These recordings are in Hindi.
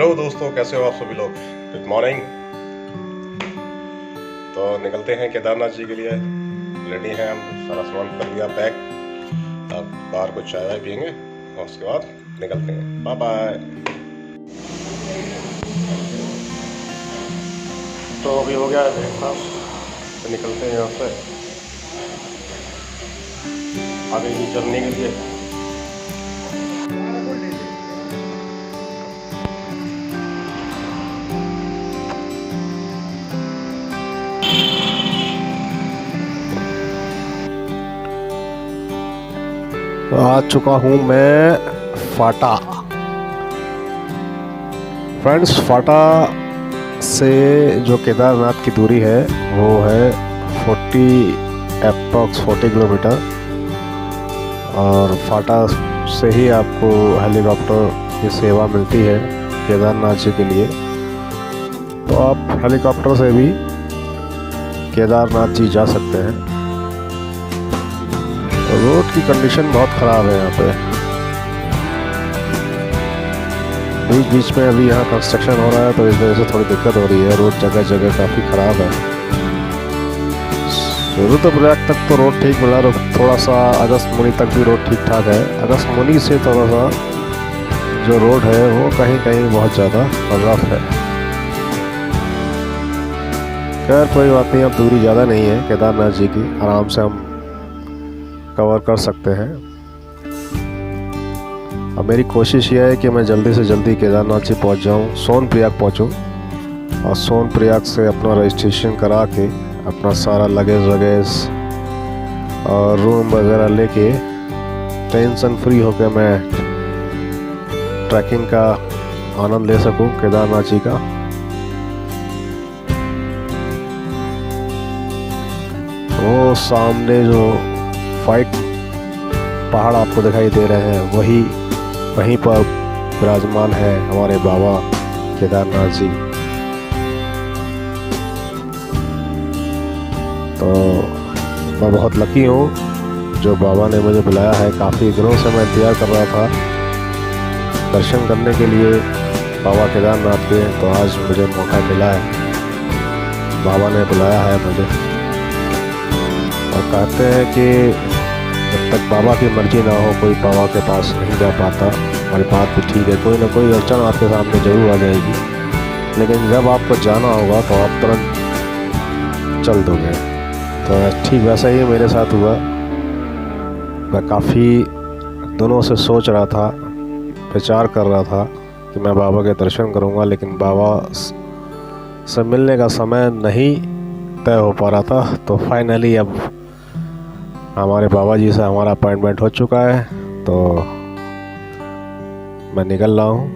हेलो दोस्तों, कैसे हो आप सभी लोग। Good morning. तो निकलते हैं केदारनाथ जी के लिए। रेडी हैं हम, सारा सामान कर लिया पैक। अब बाहर कुछ चाय वाय पियेंगे और उसके बाद निकलते हैं। Bye bye. तो अभी हो गया है ब्रेकफास्ट, तो निकलते हैं यहाँ से आगे की जर्नी के लिए। आ चुका हूँ मैं फाटा। फ्रेंड्स, फाटा से जो केदारनाथ की दूरी है वो है 40 किलोमीटर। और फाटा से ही आपको हेलीकॉप्टर की सेवा मिलती है केदारनाथ जी के लिए। तो आप हेलीकॉप्टर से भी केदारनाथ जी जा सकते हैं। तो रोड की कंडीशन बहुत ख़राब है यहाँ पे। बीच बीच में अभी यहाँ कंस्ट्रक्शन हो रहा है, तो इस वजह से थोड़ी दिक्कत हो रही है। रोड जगह जगह काफ़ी ख़राब है। रुद्रप्रयाग तक तो रोड ठीक मिला, थोड़ा सा अगस्त्यमुनि तक भी रोड ठीक ठाक है। अगस्त्यमुनि से थोड़ा सा जो रोड है वो कहीं कहीं बहुत ज़्यादा रफ है। खैर कोई बात नहीं, अब दूरी ज़्यादा नहीं है केदारनाथ जी की, आराम से हम कवर कर सकते हैं। अब मेरी कोशिश ये है कि मैं जल्दी से जल्दी केदारनाथ जी पहुंच जाऊं, सोनप्रयाग पहुंचूं और सोनप्रयाग से अपना रजिस्ट्रेशन करा के अपना सारा लगेज और रूम वगैरह लेके टेंशन फ्री होकर मैं ट्रैकिंग का आनंद ले सकूं केदारनाथ जी का। वो सामने जो वाइट पहाड़ आपको दिखाई दे रहे हैं वहीं पर विराजमान है हमारे बाबा केदारनाथ जी। तो मैं बहुत लकी हूँ जो बाबा ने मुझे बुलाया है। काफ़ी दिनों से मैं इंतज़ार कर रहा था दर्शन करने के लिए बाबा केदारनाथ के, तो आज मुझे मौका मिला है। बाबा ने बुलाया है मुझे और कहते हैं कि जब तक बाबा की मर्जी ना हो कोई बाबा के पास नहीं जा पाता। हमारी बात भी ठीक है, कोई ना कोई अड़चन आपके सामने ज़रूर आ जाएगी, लेकिन जब आपको जाना होगा तो आप तुरंत चल दोगे। तो ठीक वैसा ही मेरे साथ हुआ। मैं काफ़ी दिनों से सोच रहा था, विचार कर रहा था कि मैं बाबा के दर्शन करूंगा, लेकिन बाबा से मिलने का समय नहीं तय हो पा रहा था। तो फाइनली अब हमारे बाबा जी से हमारा अपॉइंटमेंट हो चुका है, तो मैं निकल रहा हूँ।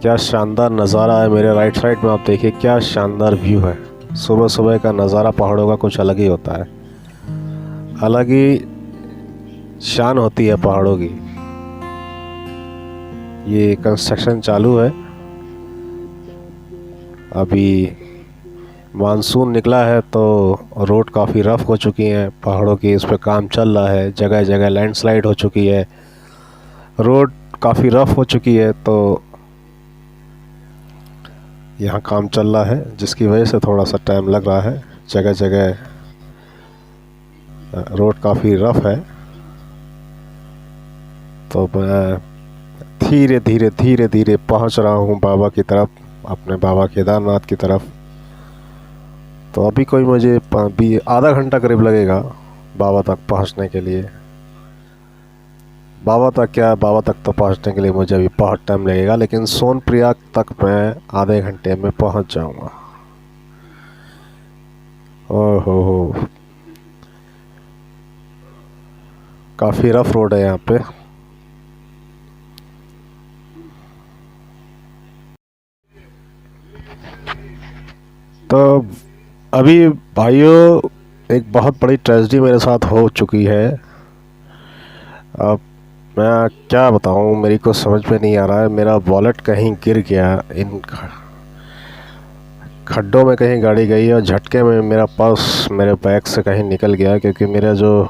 क्या शानदार नज़ारा है मेरे राइट साइड में, आप देखिए क्या शानदार व्यू है। सुबह सुबह का नज़ारा पहाड़ों का कुछ अलग ही होता है, अलग ही शान होती है पहाड़ों की। ये कंस्ट्रक्शन चालू है, अभी मानसून निकला है तो रोड काफ़ी रफ़ हो चुकी हैं पहाड़ों की। इस पर काम चल रहा है, जगह जगह लैंडस्लाइड हो चुकी है, रोड काफ़ी रफ़ हो चुकी है। तो यहाँ काम चल रहा है जिसकी वजह से थोड़ा सा टाइम लग रहा है। जगह जगह रोड काफ़ी रफ़ है। तो मैं धीरे धीरे धीरे धीरे पहुँच रहा हूँ बाबा की तरफ, अपने बाबा केदारनाथ की तरफ। तो अभी कोई मुझे आधा घंटा करीब लगेगा बाबा तक पहुंचने के लिए। बाबा तक तो पहुंचने के लिए मुझे अभी बहुत टाइम लगेगा, लेकिन सोनप्रयाग तक मैं आधे घंटे में पहुंच जाऊंगा। ओहो, काफ़ी रफ रोड है यहाँ पे। तो अभी भाइयों एक बहुत बड़ी ट्रेजेडी मेरे साथ हो चुकी है। अब मैं क्या बताऊं, मेरी को समझ में नहीं आ रहा है। मेरा वॉलेट कहीं गिर गया, इन खड्डों में कहीं गाड़ी गई और झटके में मेरा पर्स मेरे बैग से कहीं निकल गया। क्योंकि मेरा जो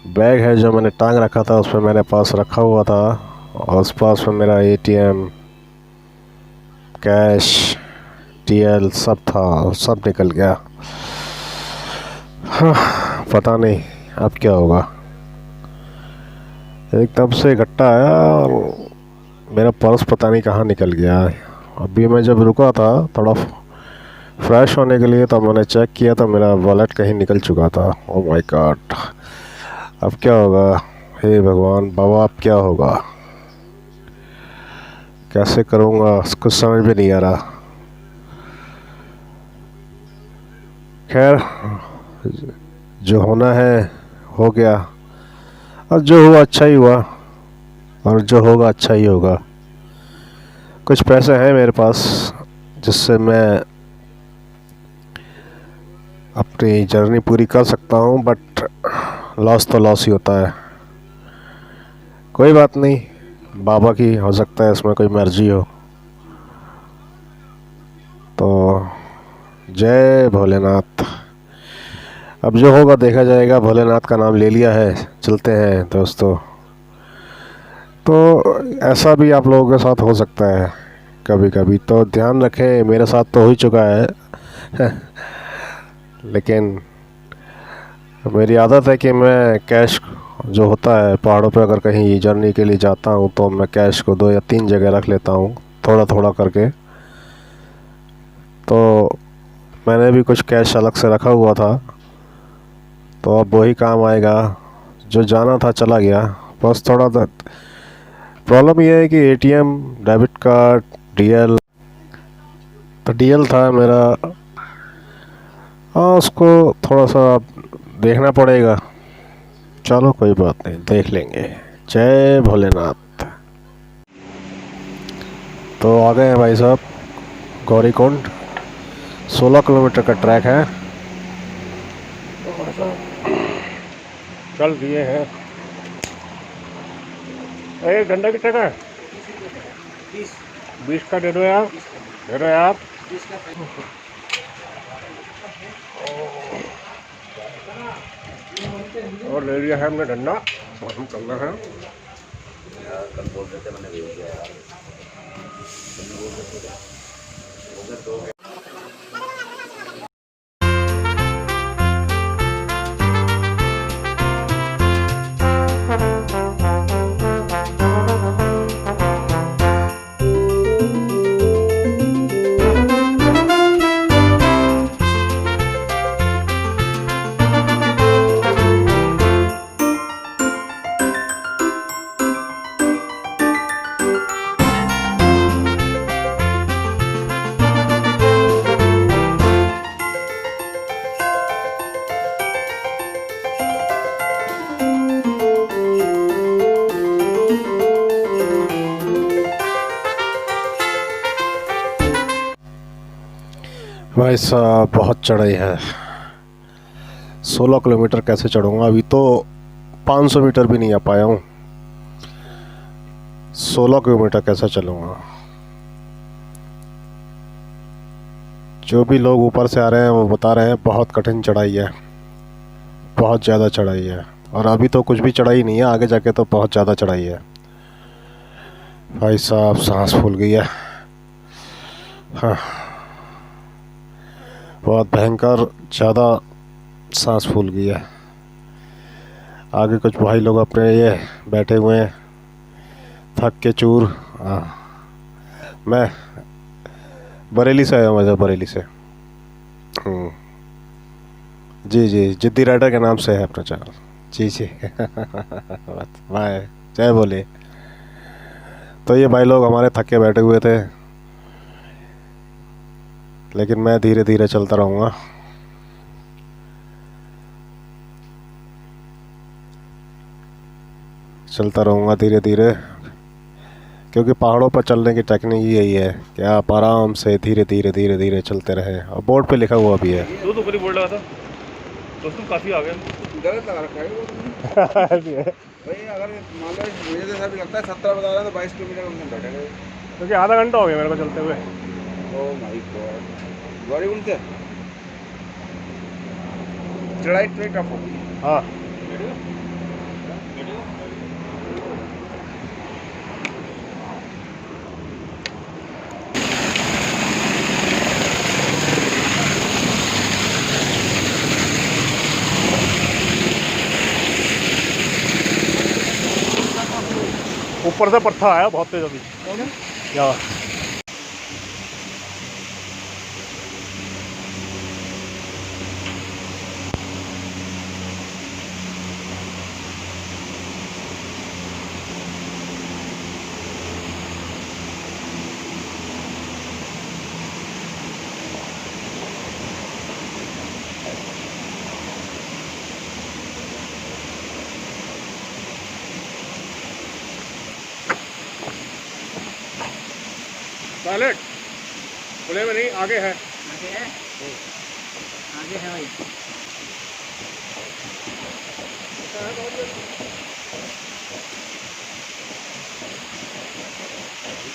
बैग है जो मैंने टांग रखा था उसमें मैंने पर्स रखा हुआ था, आस पास में मेरा एटीएम, कैश, टीएल सब था, सब निकल गया। हाँ, पता नहीं अब क्या होगा। एकदम से इकट्ठा आया और मेरा पर्स पता नहीं कहाँ निकल गया। अभी मैं जब रुका था थोड़ा फ्रेश होने के लिए, तो मैंने चेक किया तो मेरा वॉलेट कहीं निकल चुका था। ओह माय गॉड, अब क्या होगा? हे भगवान बाबा, अब क्या होगा? कैसे करूँगा कुछ समझ में नहीं आ रहा। खैर, जो होना है हो गया, और जो हुआ अच्छा ही हुआ, और जो होगा अच्छा ही होगा। कुछ पैसे हैं मेरे पास जिससे मैं अपनी जर्नी पूरी कर सकता हूँ, बट लॉस तो लॉस ही होता है। कोई बात नहीं, बाबा की हो सकता है इसमें कोई मर्जी हो। तो जय भोलेनाथ। अब जो होगा देखा जाएगा। भोलेनाथ का नाम ले लिया है, चलते हैं दोस्तों। तो ऐसा भी आप लोगों के साथ हो सकता है कभी कभी, तो ध्यान रखें। मेरे साथ तो हो ही चुका है लेकिन मेरी आदत है कि मैं कैश जो होता है पहाड़ों पे, अगर कहीं जर्नी के लिए जाता हूँ तो मैं कैश को 2 या 3 जगह रख लेता हूँ, थोड़ा थोड़ा करके। तो मैंने भी कुछ कैश अलग से रखा हुआ था, तो अब वही काम आएगा। जो जाना था चला गया। बस थोड़ा प्रॉब्लम यह है कि एटीएम, डेबिट कार्ड, डीएल, तो डीएल था मेरा। हाँ, उसको थोड़ा सा देखना पड़ेगा। चलो कोई बात नहीं, देख लेंगे। जय भोलेनाथ। तो आ गए हैं भाई साहब गौरीकुंड। 16 किलोमीटर का ट्रैक है। चल दिए हैं। एक घंटा की ट्रैक है। 20 का दे दो यार, दे दो यार। और ले लिया है हमने डंडा, और हम चल रहे हैं। कल बोल रहे थे, मैंने भेज दिया यार। भाई साहब बहुत चढ़ाई है। 16 किलोमीटर कैसे चढ़ूँगा? अभी तो 500 मीटर भी नहीं आ पाया हूँ, 16 किलोमीटर कैसे चलूँगा? जो भी लोग ऊपर से आ रहे हैं वो बता रहे हैं बहुत कठिन चढ़ाई है, बहुत ज़्यादा चढ़ाई है। और अभी तो कुछ भी चढ़ाई नहीं है, आगे जाके तो बहुत ज़्यादा चढ़ाई है। भाई साहब सांस फूल गई है। हाँ, बहुत भयंकर ज़्यादा सांस फूल गई है। आगे कुछ भाई लोग अपने ये बैठे हुए हैं थक के चूर। मैं बरेली से आया हूँ, मैं बरेली से। जी जी, जिद्दी राइडर के नाम से है अपना चैनल। जी जी बाय, जय बोले। तो ये भाई लोग हमारे थक के बैठे हुए थे, लेकिन मैं धीरे धीरे चलता रहूँगा। चलता रहूँगा धीरे धीरे, क्योंकि पहाड़ों पर चलने की टेक्निक यही है कि आप आराम से धीरे धीरे धीरे धीरे चलते रहें। और बोर्ड पे लिखा हुआ भी है। दो ऊपर ही बोर्ड लगा था दोस्तों, काफ़ी आ गए। गलत लगा रखा है भाई। अगर मान लो मुझे जैसा भी लगता है 17 बता रहा है तो 22 किलोमीटर हम बैठेंगे, क्योंकि आधा घंटा हो गया मेरे को चलते हुए। ओह माय गॉड, गौरीकुंड से चढ़ाई ट्रेक अप होगी। हाँ, ऊपर से पत्थर आया बहुत तेज अभी यहाँ। टॉयलेट खुले में नहीं, आगे है। आगे है, आगे है भाई।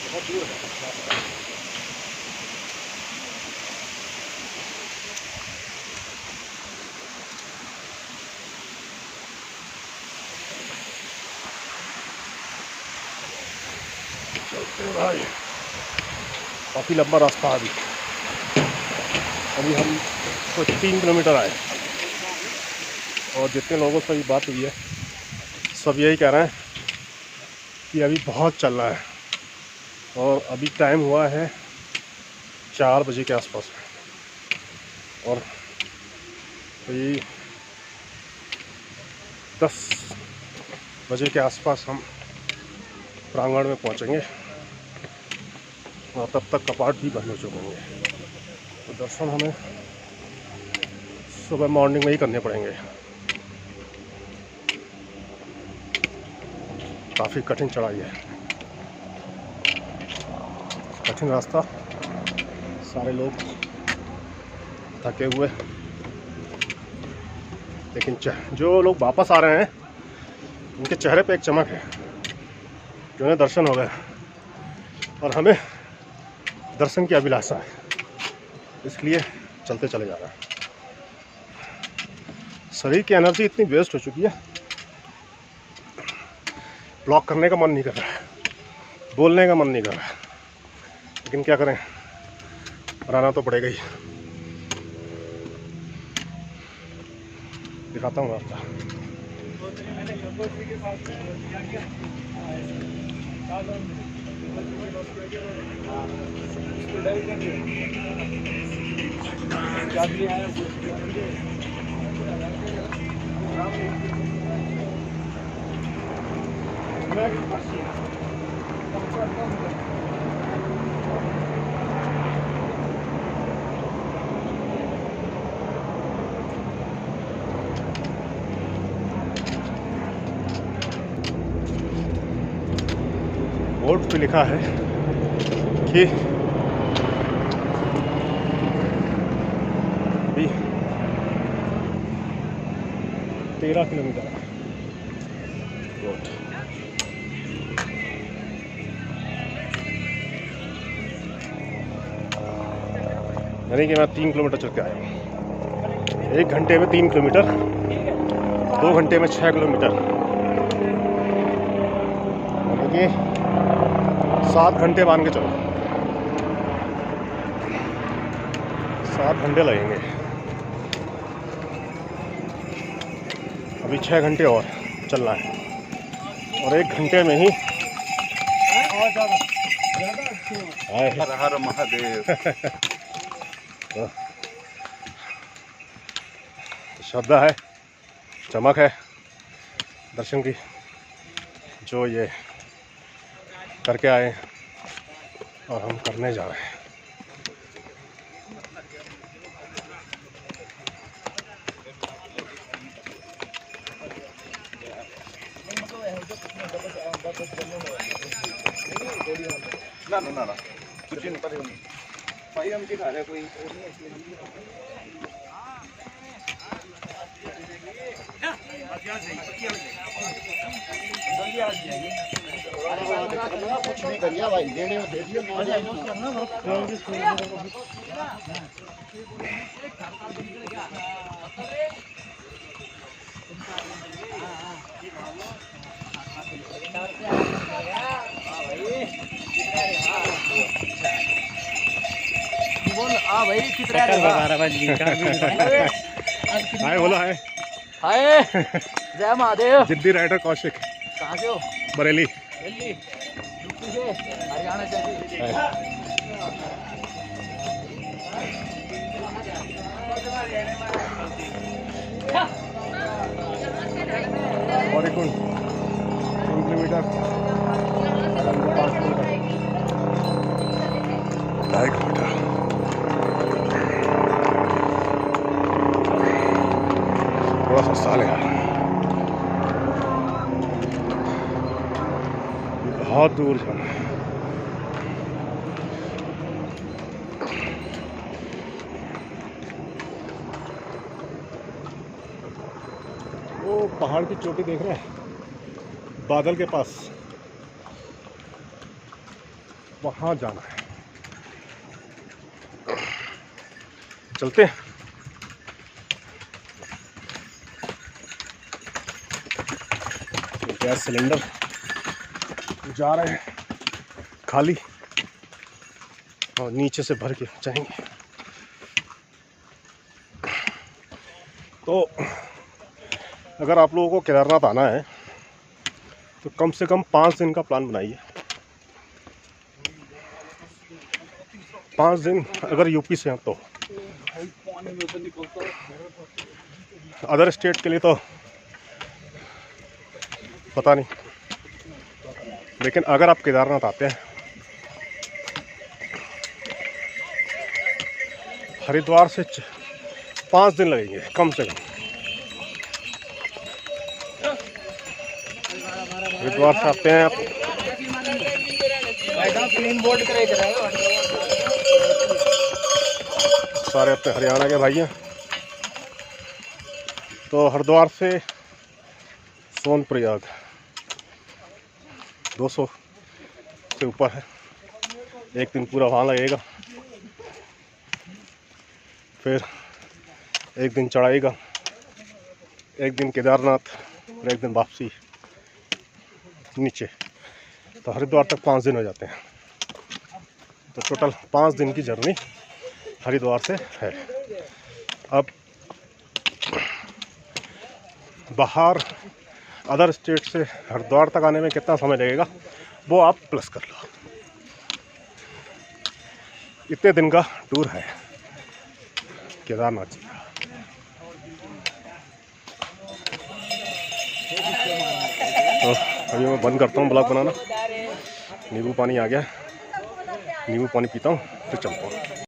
बहुत दूर है। चलते भाई, काफ़ी लंबा रास्ता है अभी हम कुछ 3 किलोमीटर आए और जितने लोगों से बात हुई है सब यही कह रहे हैं कि अभी बहुत चल रहा है और अभी टाइम हुआ है 4 बजे के आसपास और अभी 10 बजे के आसपास हम प्रांगण में पहुंचेंगे और तब तक कपाट भी बंद हो चुके होंगे। तो दर्शन हमें सुबह मॉर्निंग में ही करने पड़ेंगे। काफ़ी कठिन चढ़ाई है, कठिन रास्ता, सारे लोग थके हुए, लेकिन जो लोग वापस आ रहे हैं उनके चेहरे पे एक चमक है, जो उन्हें दर्शन हो गए और हमें दर्शन की अभिलाषा है, इसलिए चलते चले जा रहे हैं। शरीर की एनर्जी इतनी वेस्ट हो चुकी है, ब्लॉक करने का मन नहीं कर रहा है, बोलने का मन नहीं कर रहा है, लेकिन क्या करें, बनाना तो पड़ेगा ही। दिखाता हूँ रास्ता। बोर्ड पे लिखा है कि अभी 13 किलोमीटर है रोड। यानी कि मैं 3 किलोमीटर चल के आया हूँ। 1 घंटे में 3 किलोमीटर, 2 घंटे में 6 किलोमीटर, यानी कि 7 घंटे मान के चलो, 7 घंटे लगेंगे। अभी 6 घंटे और चलना है और 1 घंटे में ही हर हर महादेव। श्रद्धा है, चमक है दर्शन की, जो ये करके आए और हम करने जा रहे हैं। ना ना ना कुछ नहीं पर भाई हम दिखा रहे कोई कुछ नहीं करिए भाई, देने में दे दिए। बोल आ भाई कितना हाय बोला है। हाय जय महादेव। जिद्दी राइडर कौशिक, कहाँ से हो? बरेली। दिल्ली। के हरियाणा चली। और एक 3 किलोमीटर, 5 किलोमीटर, 2.5 किलोमीटर। थोड़ा सा साल है, बहुत दूर जाना है। वो पहाड़ की चोटी देख रहे हैं, बादल के पास, वहां जाना है। चलते हैं। गैस सिलेंडर जा रहे हैं खाली, और नीचे से भर के जाएंगे। तो अगर आप लोगों को केदारनाथ आना है तो कम से कम 5 दिन का प्लान बनाइए। 5 दिन अगर यूपी से हैं तो, अदर स्टेट के लिए तो पता नहीं, लेकिन अगर आप केदारनाथ आते हैं, हरिद्वार से 5 दिन लगेंगे कम से कम। हरिद्वार से आते हैं आप, सारे अपने हरियाणा के भाई हैं। तो हरिद्वार से सोनप्रयाग 200 से ऊपर है, एक दिन पूरा वहाँ लगेगा, फिर एक दिन चढ़ाई का, एक दिन केदारनाथ और एक दिन वापसी नीचे। तो हरिद्वार तक 5 दिन हो जाते हैं। तो टोटल 5 दिन की जर्नी हरिद्वार से है। अब बाहर अदर स्टेट से हरिद्वार तक आने में कितना समय लगेगा वो आप प्लस कर लो। इतने दिन का टूर है केदारनाथ जी का। तो अभी मैं बंद करता हूँ ब्लॉग बनाना। नींबू पानी आ गया, नींबू पानी पीता हूँ फिर चलता हूँ।